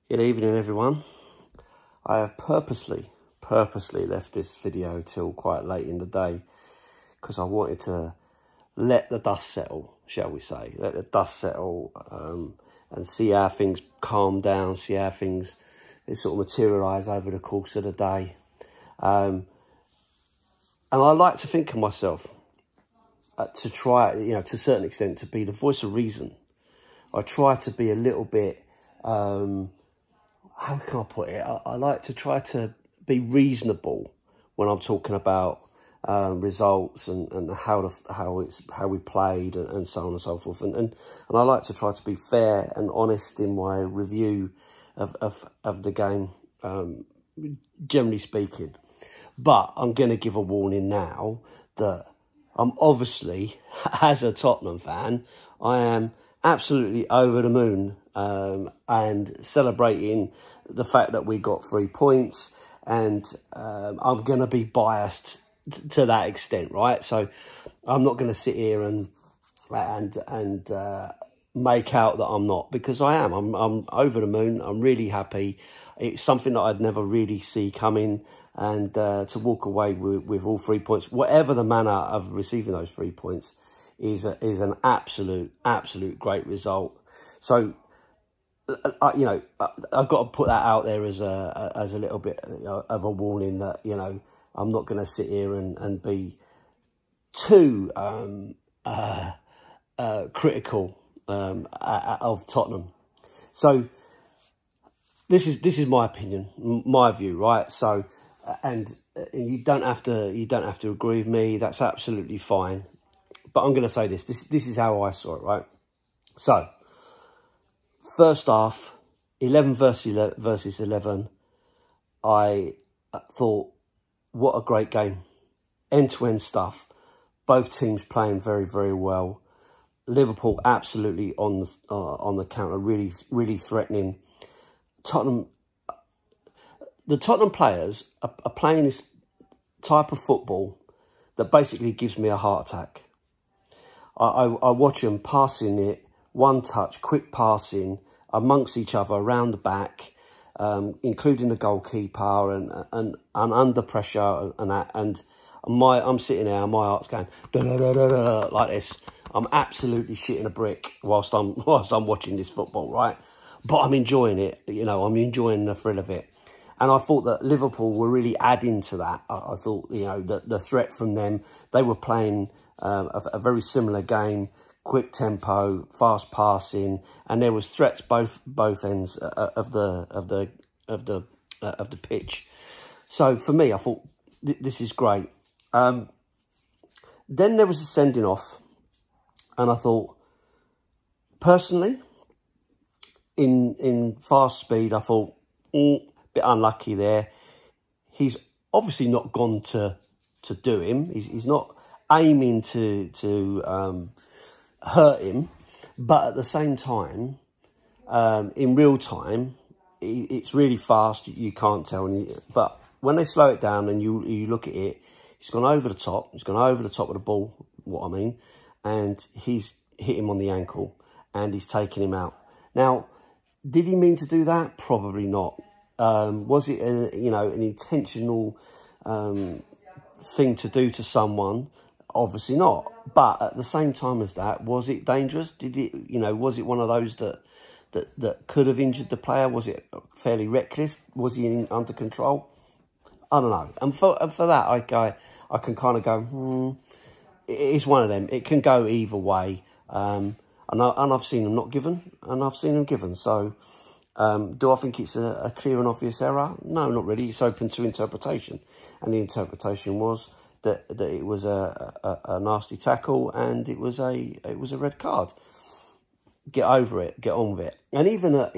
Good evening, everyone. I have purposely left this video till quite late in the day because I wanted to let the dust settle, shall we say. Let the dust settle and see how things calm down, see how things sort of materialise over the course of the day. And I like to think of myself to try, to a certain extent, to be the voice of reason. I try to be a little bit... how can I put it? I like to try to be reasonable when I'm talking about results and how we played and so on and so forth. And I like to try to be fair and honest in my review of the game, generally speaking. But I'm going to give a warning now that I'm obviously, as a Tottenham fan, I am absolutely over the moon and celebrating the fact that we got 3 points, and I'm going to be biased to that extent, right? So I'm not going to sit here and make out that I'm not, because I am. I'm over the moon. I'm really happy. It's something that I'd never really see coming, and to walk away with all 3 points, whatever the manner of receiving those 3 points, is an absolute great result. So, I've got to put that out there as a little bit of a warning that, I'm not going to sit here and be too critical of Tottenham. So this is my opinion, my view, right? So, and you don't have to agree with me. That's absolutely fine. But I'm going to say this is how I saw it, right? So, first half, 11 versus 11, I thought, what a great game. End-to-end stuff. Both teams playing very, very well. Liverpool absolutely on the counter, really threatening. The Tottenham players are playing this type of football that basically gives me a heart attack. I watch them passing it, one touch, quick passing amongst each other around the back, including the goalkeeper and under pressure and that. And I'm sitting there, and my heart's going da, da, da, da, da, like this. I'm absolutely shitting a brick whilst I'm watching this football, right? But I'm enjoying it. I'm enjoying the thrill of it. And I thought that Liverpool were really adding to that. I thought, the threat from them, they were playing a very similar game, quick tempo, fast passing, and there was threats both ends of the pitch. So for me, I thought this is great. Then there was a sending off, and I thought, personally, in fast speed, I thought, bit unlucky there. He's obviously not gone to do him. He's not aiming to hurt him, but at the same time, in real time, it's really fast. You can't tell. But when they slow it down and you look at it, he's gone over the top. He's gone over the top of the ball. What I mean, and he's hit him on the ankle, and he's taken him out. Now, did he mean to do that? Probably not. Was it an intentional thing to do to someone? Obviously not. But at the same time as that, was it dangerous? Did it, was it one of those that could have injured the player? Was it fairly reckless? Was he under control? I don't know. And for that, I can kind of go, it's one of them. It can go either way. And I've seen them not given, and I've seen them given. So, do I think it's a clear and obvious error? No, not really. It's open to interpretation. And the interpretation was that it was a nasty tackle, and it was a red card. Get over it, get on with it. And even at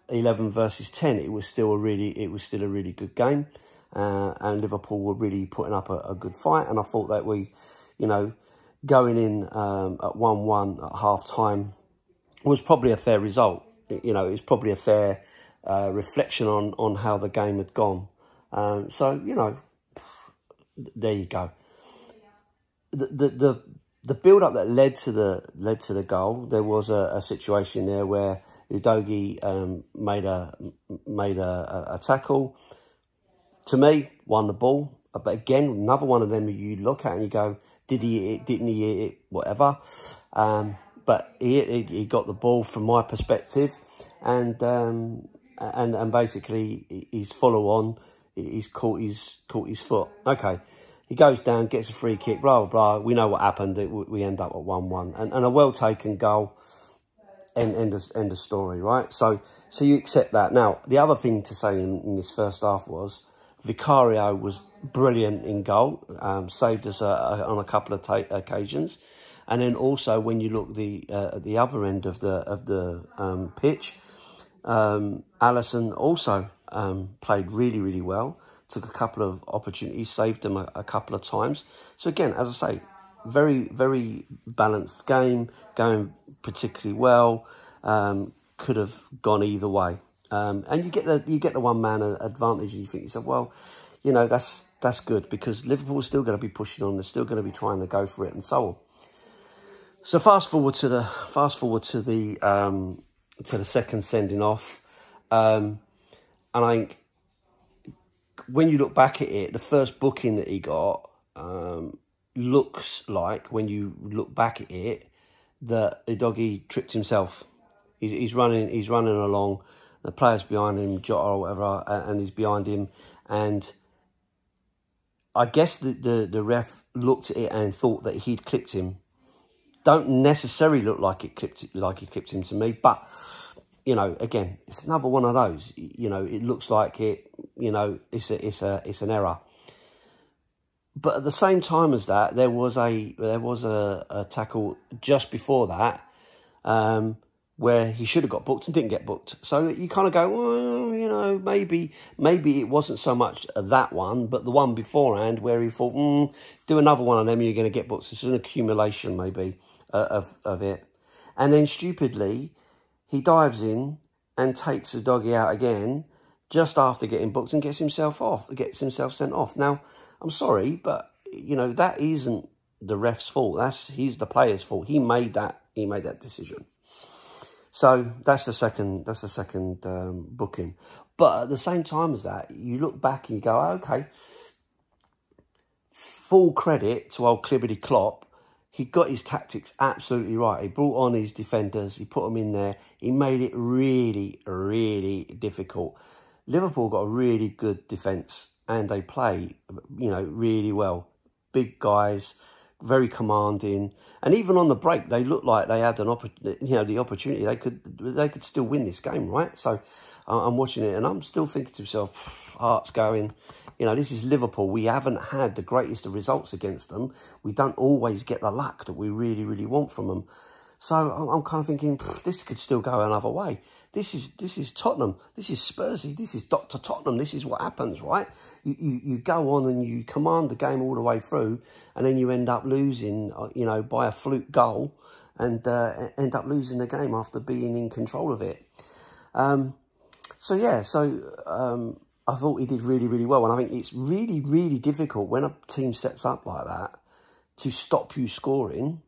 11 versus 10, it was still a really good game, and Liverpool were really putting up a good fight. And I thought that we, going in at 1-1 at half time was probably a fair result. It was probably a fair reflection on how the game had gone. So, there you go. The build-up that led to the goal, there was a situation there where Udogie made a tackle. To me, won the ball. But again, another one of them you look at and you go, did he hit it, didn't he hit it, whatever. But he got the ball from my perspective, and basically he's follow on. He's caught his foot. Okay, he goes down, gets a free kick. Blah blah blah. We know what happened. We end up at 1-1, and a well taken goal. End of story, right? So you accept that. Now the other thing to say in this first half was Vicario was brilliant in goal. Saved us on a couple of occasions. And then also when you look at the other end of the pitch, Alisson also played really well. Took a couple of opportunities, saved them a couple of times. So again, as I say, very balanced game, going particularly well. Could have gone either way. And you get the one man advantage, and you think to yourself, well, you know, that's good, because Liverpool's still going to be pushing on. They're still going to be trying to go for it, and so on. So fast forward to the second sending off, and I think when you look back at it, the first booking that he got looks like, when you look back at it, that Udogie tripped himself. He's running along, the player's behind him, Jota or whatever, and he's behind him, and I guess the ref looked at it and thought that he'd clipped him. Don't necessarily look like he clipped him to me, but you know, again, it's another one of those. You know, it looks like it. You know, it's an error. But at the same time as that, there was a tackle just before that, where he should have got booked and didn't get booked. So you kind of go, well, you know, maybe it wasn't so much that one, but the one beforehand where he thought, do another one of them, you're going to get booked. It's an accumulation maybe of it. And then stupidly, he dives in and takes the doggy out again just after getting booked and gets himself sent off. Now, I'm sorry, but you know, that isn't the ref's fault. He's the player's fault. He made that decision. So that's the second booking. But at the same time as that, you look back and you go, okay, full credit to old Clibbity Klopp. He got his tactics absolutely right. He brought on his defenders. He put them in there. He made it really difficult. Liverpool got a really good defence, and they play, you know, really well. Big guys, very commanding, and even on the break, they looked like they had the opportunity. They could still win this game, right? So I'm watching it, and I'm still thinking to myself, heart's going. You know, this is Liverpool. We haven't had the greatest of results against them. We don't always get the luck that we really want from them. So I'm kind of thinking, this could still go another way. This is Tottenham. This is Spursy. This is Dr. Tottenham. This is what happens, right? You go on and you command the game all the way through, and then you end up losing, you know, by a fluke goal, and end up losing the game after being in control of it. I thought he did really well, and I think it's really difficult when a team sets up like that to stop you scoring.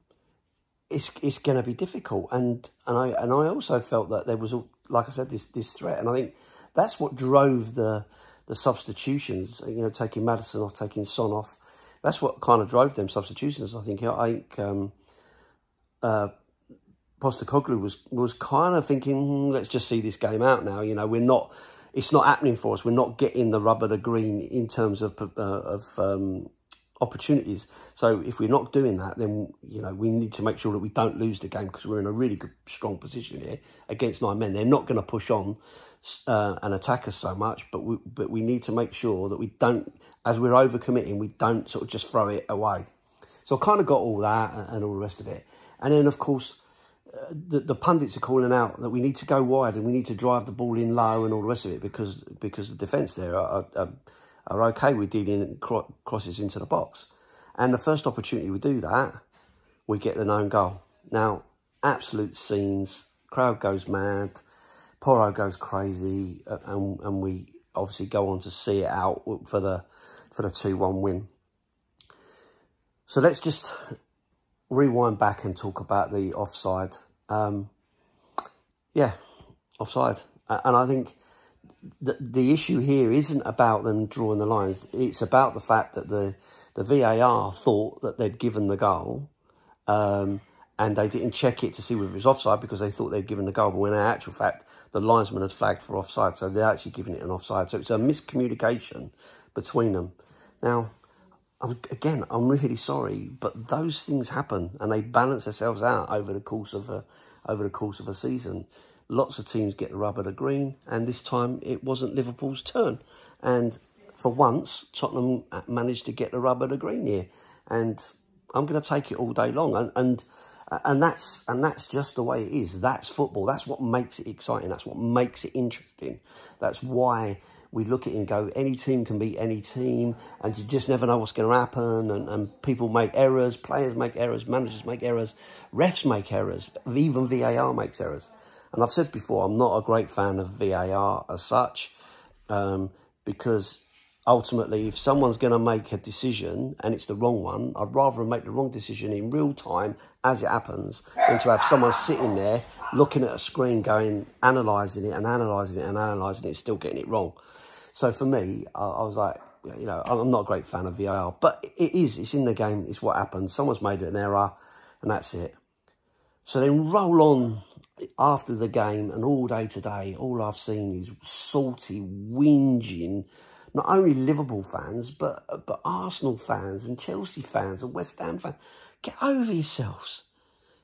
It's going to be difficult, and I also felt that there was, like I said, this threat, and I think that's what drove the substitutions. You know, taking Maddison off, taking Son off. That's what kind of drove them substitutions. I think Postecoglou was kind of thinking, let's just see this game out now. You know, it's not happening for us. We're not getting the rub of the green in terms of opportunities. So if we're not doing that, then, you know, we need to make sure that we don't lose the game, because we're in a really good, strong position here against 9 men. They're not going to push on and attack us so much, but we need to make sure that we don't, as we're overcommitting, we don't sort of just throw it away. So I kind of got all that and all the rest of it. And then, of course, the pundits are calling out that we need to go wide and we need to drive the ball in low and all the rest of it, because the defence there are okay with dealing crosses into the box. And the first opportunity we do that, we get the known goal. Now, absolute scenes, crowd goes mad, Porro goes crazy, and we obviously go on to see it out for the 2-1 win. So let's just rewind back and talk about the offside. Yeah, offside. And I think the issue here isn't about them drawing the lines. It's about the fact that the VAR thought that they'd given the goal, and they didn't check it to see whether it was offside because they thought they'd given the goal. But when in actual fact, the linesman had flagged for offside, so they're actually giving it an offside. So it's a miscommunication between them. Now, again, I'm really sorry, but those things happen and they balance themselves out over the course of a season. Lots of teams get the rub of the green, and this time it wasn't Liverpool's turn. And for once, Tottenham managed to get the rub of the green here, and I'm going to take it all day long. And that's just the way it is. That's football. That's what makes it exciting. That's what makes it interesting. That's why we look at it and go, any team can beat any team, and you just never know what's going to happen. And people make errors, players make errors, managers make errors, refs make errors, even VAR makes errors. And I've said before, I'm not a great fan of VAR as such, because ultimately, if someone's going to make a decision and it's the wrong one, I'd rather make the wrong decision in real time as it happens than to have someone sitting there looking at a screen going, analysing it and analysing it and analysing it, still getting it wrong. So for me, I was like, you know, I'm not a great fan of VAR, but it's in the game, it's what happens. Someone's made an error and that's it. So then roll on after the game, and all day today, all I've seen is salty, whinging, not only Liverpool fans, but Arsenal fans and Chelsea fans and West Ham fans. Get over yourselves.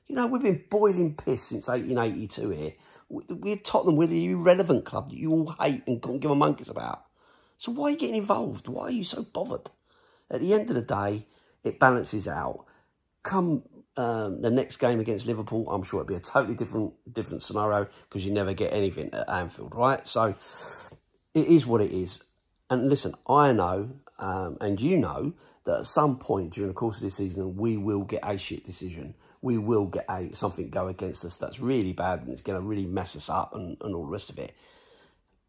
You know, we've been boiling piss since 1882 here. We're Tottenham, we're the irrelevant club that you all hate and can't give a monkeys about. So why are you getting involved? Why are you so bothered? At the end of the day, it balances out. Come the next game against Liverpool, I'm sure it'll be a totally different scenario, because you never get anything at Anfield, right? So it is what it is. And listen, I know, and you know, that at some point during the course of this season, we will get a shit decision. We will get something go against us that's really bad, and it's going to really mess us up and all the rest of it.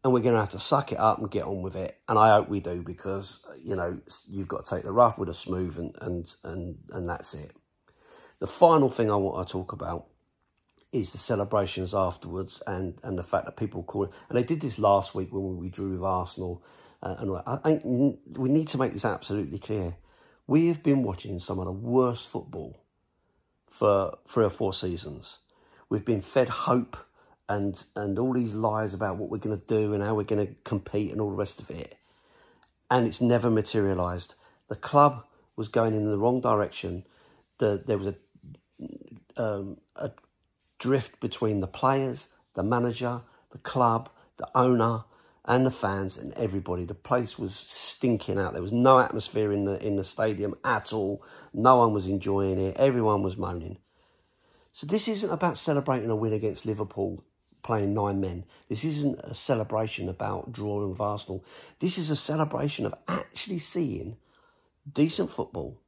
And we're going to have to suck it up and get on with it. And I hope we do, because, you know, you've got to take the rough with the smooth, and that's it. The final thing I want to talk about is the celebrations afterwards, and the fact that people call it. And they did this last week when we drew with Arsenal. And I think we need to make this absolutely clear. We have been watching some of the worst football for 3 or 4 seasons. We've been fed hope and all these lies about what we're going to do and how we're going to compete and all the rest of it. And it's never materialised. The club was going in the wrong direction. There was a drift between the players, the manager, the club, the owner, and the fans and everybody. The place was stinking out. There was no atmosphere in the stadium at all. No one was enjoying it. Everyone was moaning. So this isn't about celebrating a win against Liverpool playing 9 men. This isn't a celebration about drawing with Arsenal. This is a celebration of actually seeing decent football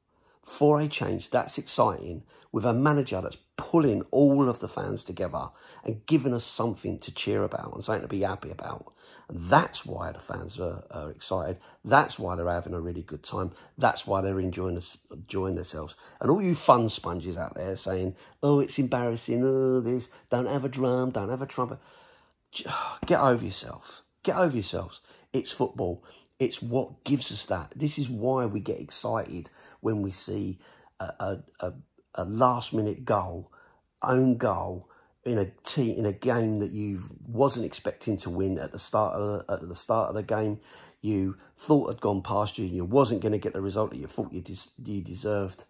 for a change that's exciting, with a manager that's pulling all of the fans together and giving us something to cheer about and something to be happy about. And that's why the fans are excited. That's why they're having a really good time. That's why they're enjoying themselves. And all you fun sponges out there saying, oh, it's embarrassing, oh, this, don't have a drum, don't have a trumpet. Get over yourselves. Get over yourselves. It's football. It's what gives us that. This is why we get excited when we see a last-minute goal, own goal, in a game that you wasn't expecting to win at the start of the game. You thought had gone past you, and you wasn't going to get the result that you thought you deserved,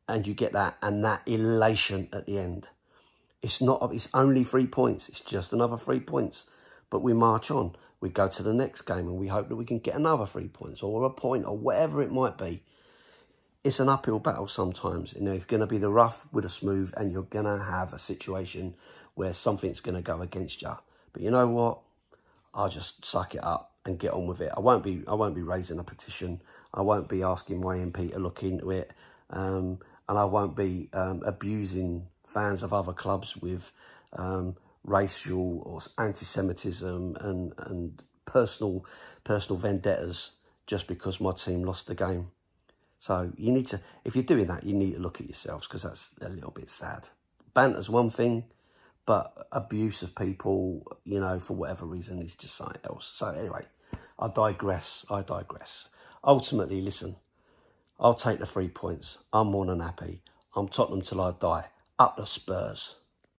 and you get that, and that elation at the end. It's only 3 points. It's just another 3 points, but we march on. We go to the next game and we hope that we can get another 3 points or a point or whatever it might be. It's an uphill battle sometimes. You know, it's going to be the rough with the smooth, and you're going to have a situation where something's going to go against you. But you know what? I'll just suck it up and get on with it. I won't be raising a petition. I won't be asking my MP to look into it. And I won't be abusing fans of other clubs with racial or anti-Semitism and personal vendettas just because my team lost the game. So you need to, if you're doing that, you need to look at yourselves, because that's a little bit sad. Banter's one thing, But abuse of people, you know, for whatever reason, is just something else. So anyway, I digress. Ultimately, listen, I'll take the 3 points. I'm more than happy. I'm Tottenham till I die. Up the Spurs.